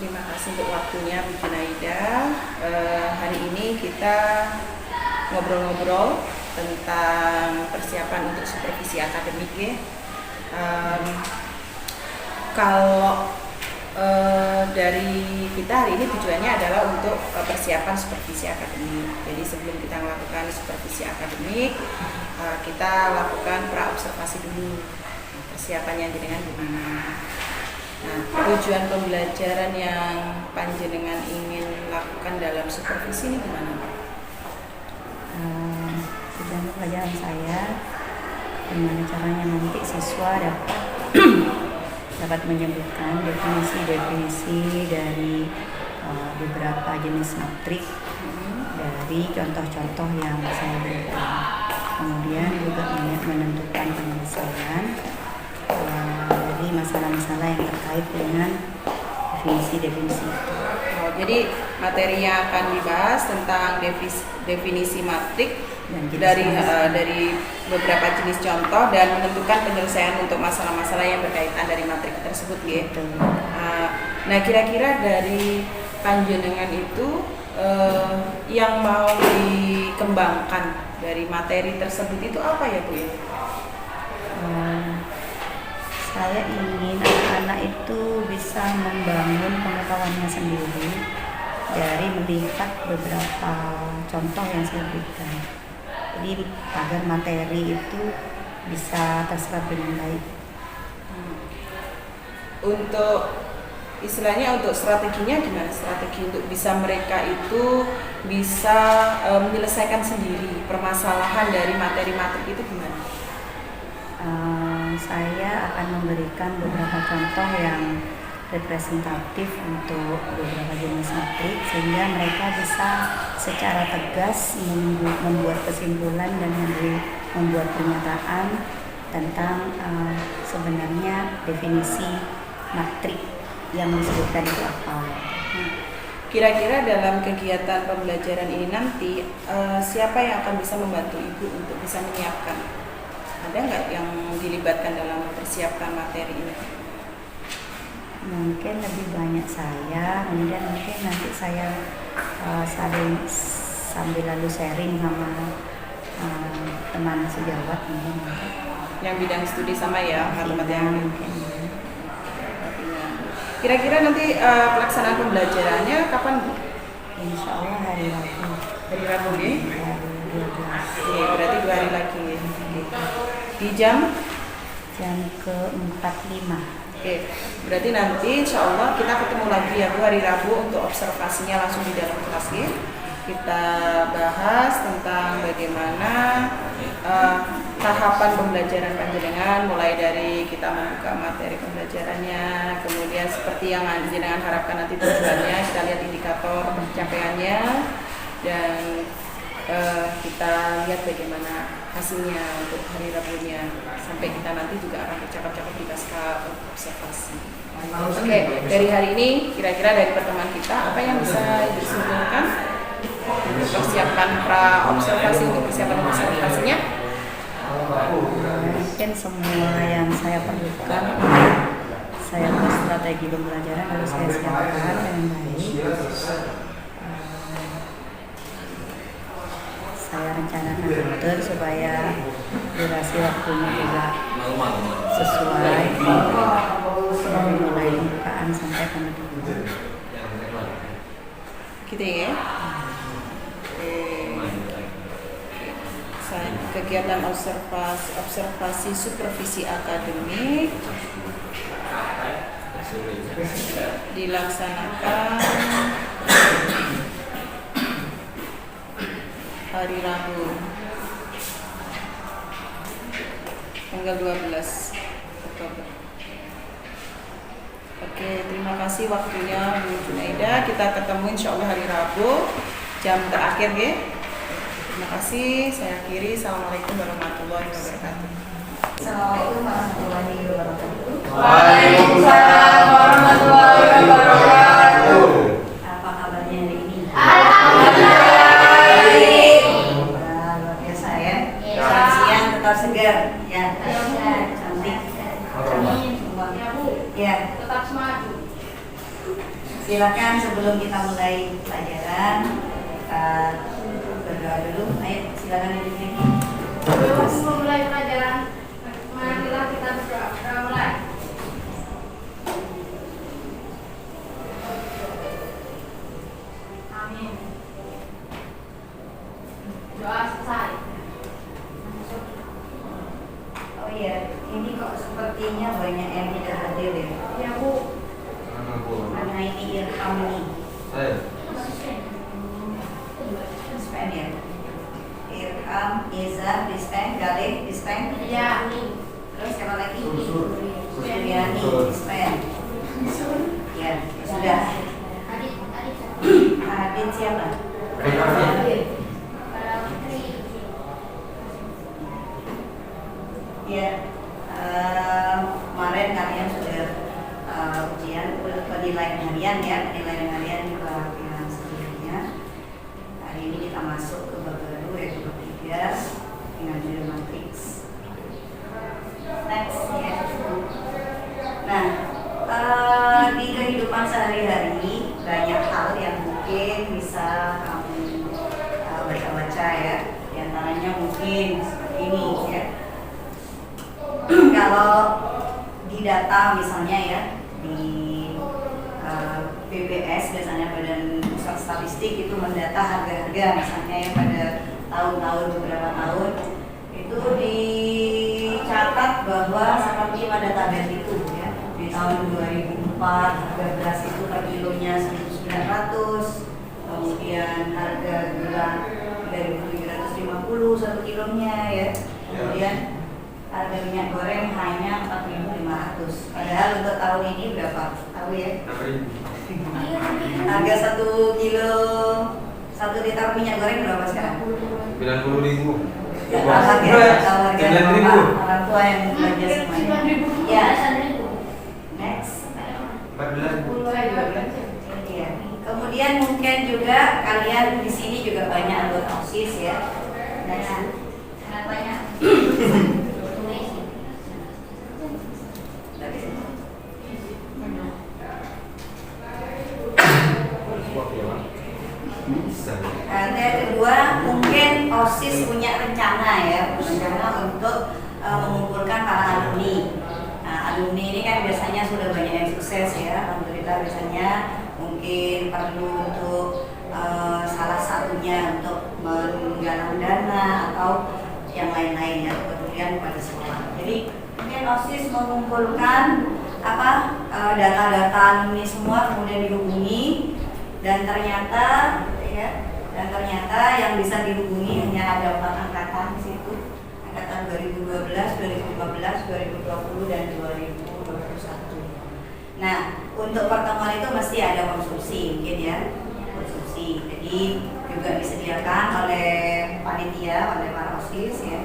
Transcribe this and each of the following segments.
Terima kasih untuk waktunya Bu Junaida. Hari ini kita ngobrol-ngobrol tentang persiapan untuk supervisi akademik ya. Kalau dari kita hari ini tujuannya adalah untuk persiapan supervisi akademik. Jadi sebelum kita melakukan supervisi akademik, kita lakukan pra-observasi dulu. Persiapannya jenengan gimana? Nah, tujuan pembelajaran yang panjenengan ingin lakukan dalam supervisi ini gimana, Pak? Tujuan pembelajaran saya bagaimana caranya nanti siswa dapat menyebutkan definisi-definisi dari beberapa jenis matrik dari contoh-contoh yang saya berikan. Kemudian juga menentukan penyelesaian dari masalah-masalah yang terkait dengan definisi-definisi itu. Jadi materi yang akan dibahas tentang definisi matrik dari beberapa jenis contoh dan menentukan penyelesaian untuk masalah-masalah yang berkaitan dari matrik tersebut gitu. Nah, kira-kira dari panjenengan itu yang mau dikembangkan dari materi tersebut itu apa ya Bu? Saya ingin anak-anak itu bisa membangun pengetahuannya sendiri dari melihat beberapa contoh yang saya berikan. Jadi agar materi itu bisa terserap dengan baik. Untuk istilahnya untuk strateginya gimana? Strategi untuk bisa mereka itu bisa menyelesaikan sendiri permasalahan dari materi-materi itu gimana? Saya akan memberikan beberapa contoh yang representatif untuk beberapa jenis matrik sehingga mereka bisa secara tegas membuat kesimpulan dan membuat pernyataan tentang sebenarnya definisi matrik yang disebutkan itu apa. Kira-kira dalam kegiatan pembelajaran ini nanti siapa yang akan bisa membantu Ibu untuk bisa menyiapkan? Ada nggak yang dilibatkan dalam mempersiapkan materi ini? Mungkin lebih banyak saya, kemudian mungkin nanti saya sambil lalu sharing sama teman sejawat mungkin. Yang bidang studi sama ya, matematika. Kira-kira nanti pelaksanaan pembelajarannya kapan Bu? Insya Allah hari Rabu. Hari Rabu ya? Hari 12. Oke, berarti 2 hari lagi. Di jam ke-45. Oke, berarti nanti insya Allah kita ketemu lagi ya Bu hari Rabu untuk observasinya langsung di dalam kelas ya. Kita bahas tentang bagaimana tahapan pembelajaran panjenengan mulai dari kita membuka materi pembelajarannya, kemudian seperti yang panjenengan harapkan nanti tujuannya, kita lihat indikator pencapaiannya dan kita lihat bagaimana hasilnya untuk hari Rabunya sampai kita nanti juga akan bercakap-cakap di pasca observasi. Oke, dari hari ini kira-kira dari pertemuan kita apa yang bisa disimpulkan untuk persiapan pra-observasi untuk persiapan observasinya? Mungkin semua yang saya perlukan saya buat strategi pembelajaran harus saya siapkan dengan baik. Saya rencanakan betul supaya durasi waktunya juga sesuai dari mulai pembukaan sampai penutupan. Gitu ya. Kegiatan observasi supervisi akademik dilaksanakan hari Rabu tanggal 12 Oktober. Oke, terima kasih waktunya Bu Junaida. Kita ketemu insya Allah hari Rabu jam terakhir ya. Terima kasih, saya akhiri. Assalamualaikum warahmatullahi wabarakatuh. Assalamualaikum warahmatullahi wabarakatuh. Waalaikumsalam warahmatullahi wabarakatuh. Apa kabarnya hari ini? Baik. Luar biasa ya. Selamat siang, tetap segar ya. Cantik. Ya. Tetap semangat. Silakan sebelum kita mulai pelajaran kita berdoa dulu. Ayo silakan duduk nih. Sebelum memulai pelajaran, marilah kita berdoa. Kita mulai. Amin. Doa selesai. Oh iya, ini kok sepertinya banyak yang tidak hadir ya. Ya Bu. Mana ini Irham nih? Dispen ya. Irham, Iza, Dispen, Galih, Dispen. Ya. Terus siapa lagi? Suryani, Dispen. Ya, sudah. Adit siapa? Ya, kemarin kalian sudah ujian penilaian harian ya, penilaian harian di bab yang sebelumnya. Hari ini kita masuk ke bab baru yaitu bab 3 dengan judul matriks. Next ya. Nah, di kehidupan sehari-hari banyak hal yang mungkin bisa kamu baca-baca ya. Di antaranya mungkin seperti ini ya. Kalau di data misalnya ya di BPS biasanya Badan Pusat Statistik itu mendata harga-harga misalnya ya pada tahun-tahun beberapa tahun itu dicatat bahwa seperti pada tabel itu ya di tahun 2004 harga beras itu per kilonya 1.900, kemudian harga gula 3.750 satu kilonya ya, kemudian harga minyak goreng hanya 4.500. Padahal untuk tahun ini berapa? Tahu ya? Harga 1 kilo 1 liter minyak goreng berapa sekarang? 90.000. Harga orang tua yang belanja semuanya. Ya. Next. 14.000. Iya. Kemudian mungkin juga kalian di sini juga banyak anggota OSIS ya. Next. Sangat banyak. Yang kedua, mungkin OSIS punya rencana ya, rencana untuk mengumpulkan para alumni. Nah, alumni ini kan biasanya sudah banyak yang sukses ya, alhamdulillah biasanya mungkin perlu untuk salah satunya untuk menggalang dana atau yang lain-lain ya, kemudian pada sekolah. Jadi mungkin OSIS mengumpulkan data-data alumni semua kemudian dihubungi dan ternyata yang bisa dihubungi hanya ada 4 angkatan di situ, angkatan 2012, 2015, 2020 dan 2021. Nah, untuk pertemuan itu mesti ada konsumsi mungkin ya, konsumsi. Jadi juga disediakan oleh panitia, oleh para OSIS ya,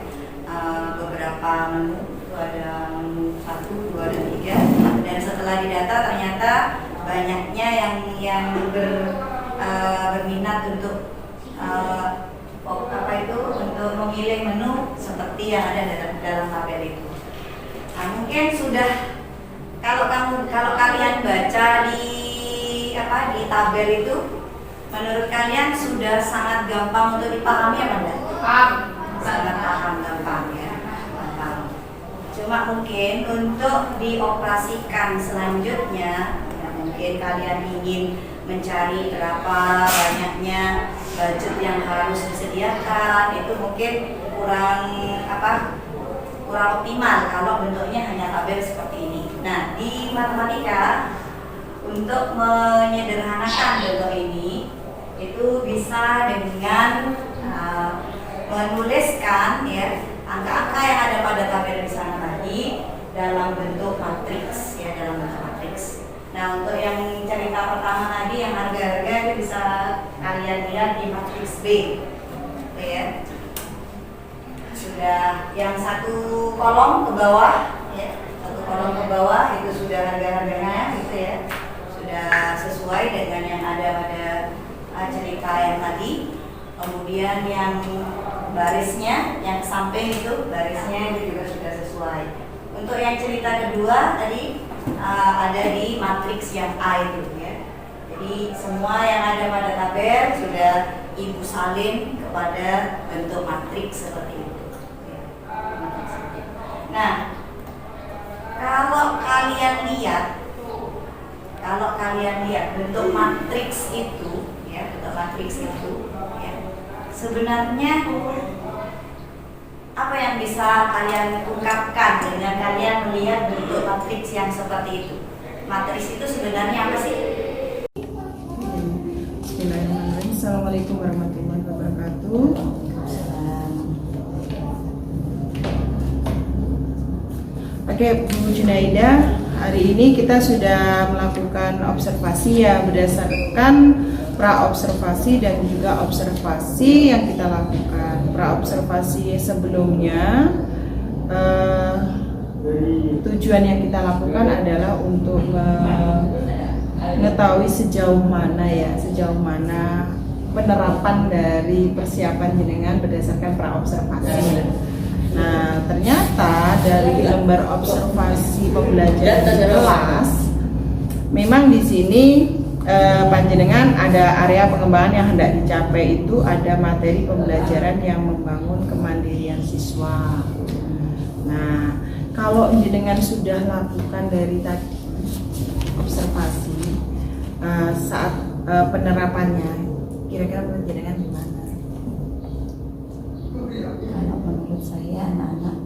beberapa menu, ada menu 1, 2, dan 3. Dan setelah didata ternyata banyaknya yang berminat untuk untuk memilih menu seperti yang ada dalam tabel itu. Nah, mungkin sudah kalau kalian baca di tabel itu, menurut kalian sudah sangat gampang untuk dipahami apa enggak? Sangat gampang ya. Gampang. Cuma mungkin untuk dioperasikan selanjutnya, ya mungkin kalian ingin mencari berapa banyaknya budget yang harus disediakan, itu mungkin kurang optimal kalau bentuknya hanya tabel seperti ini. Nah, di matematika untuk menyederhanakan bentuk ini itu bisa dengan menuliskan ya angka-angka yang ada pada tabel di sana tadi dalam bentuk matriks ya, dalam bentuk matriks. Nah, untuk yang cerita pertama tadi yang harga-harga itu bisa kalian lihat di matriks B. Oke ya. Sudah yang satu kolom ke bawah ya, satu kolom ke bawah itu sudah harga-harganya gitu ya. Sudah sesuai dengan yang ada pada cerita yang tadi. Kemudian yang barisnya, yang ke samping itu barisnya itu juga sudah sesuai. Untuk yang cerita kedua tadi ada di matriks yang A itu ya. Jadi semua yang ada pada tabel sudah Ibu salin kepada bentuk matriks seperti itu. Nah, kalau kalian lihat bentuk matriks itu, ya, sebenarnya apa yang bisa kalian ungkapkan dengan kalian melihat bentuk matriks yang seperti itu? Matriks itu sebenarnya apa sih? Bismillahirrahmanirrahim. Assalamualaikum warahmatullahi wabarakatuh. Oke, Bu Junaida, hari ini kita sudah melakukan observasi ya, berdasarkan praobservasi dan juga observasi yang kita lakukan. Praobservasi sebelumnya, tujuan yang kita lakukan adalah untuk mengetahui sejauh mana penerapan dari persiapan jenengan berdasarkan praobservasi. Nah, ternyata dari lembar observasi pembelajaran di kelas, memang di sini panjenengan ada area pengembangan yang hendak dicapai, itu ada materi pembelajaran yang membangun kemandirian siswa. Nah, kalau jenengan sudah lakukan dari tadi observasi, saat penerapannya, kira-kira menurut jenengan gimana? Kalau menurut saya anak-anak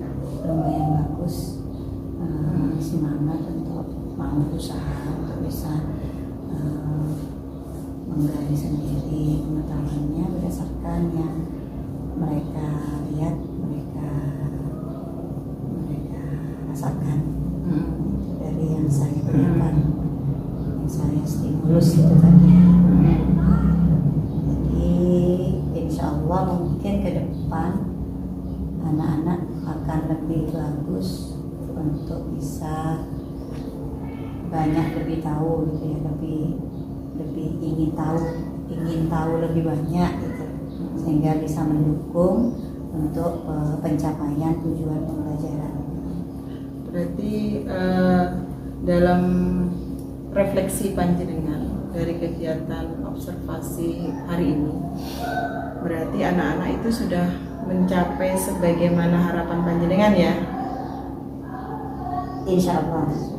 lumayan bagus, semangat untuk mau berusaha untuk bisa menggali sendiri pengetahuannya berdasarkan yang mereka lihat, mereka rasakan. Itu dari yang saya berikan, yang saya stimulus itu tadi. Jadi insya Allah mungkin ke depan anak-anak akan lebih bagus untuk bisa banyak lebih tahu gitu ya, lebih ingin tahu lebih banyak gitu, sehingga bisa mendukung untuk pencapaian tujuan pembelajaran. Berarti dalam refleksi panjenengan dari kegiatan observasi hari ini, berarti anak-anak itu sudah mencapai sebagaimana harapan panjenengan ya? Insya Allah sudah.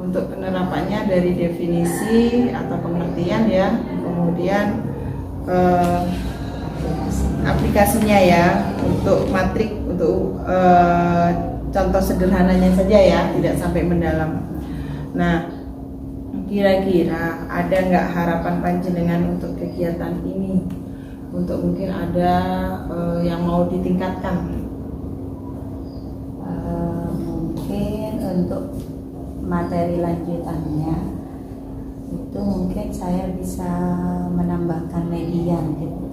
Untuk penerapannya dari definisi atau pengertian ya, kemudian aplikasinya ya, untuk matrik, untuk contoh sederhananya saja ya, tidak sampai mendalam. Nah, kira-kira ada nggak harapan panjenengan untuk kegiatan ini? Untuk mungkin ada yang mau ditingkatkan? Mungkin untuk materi lanjutannya itu mungkin saya bisa menambahkan media gitu.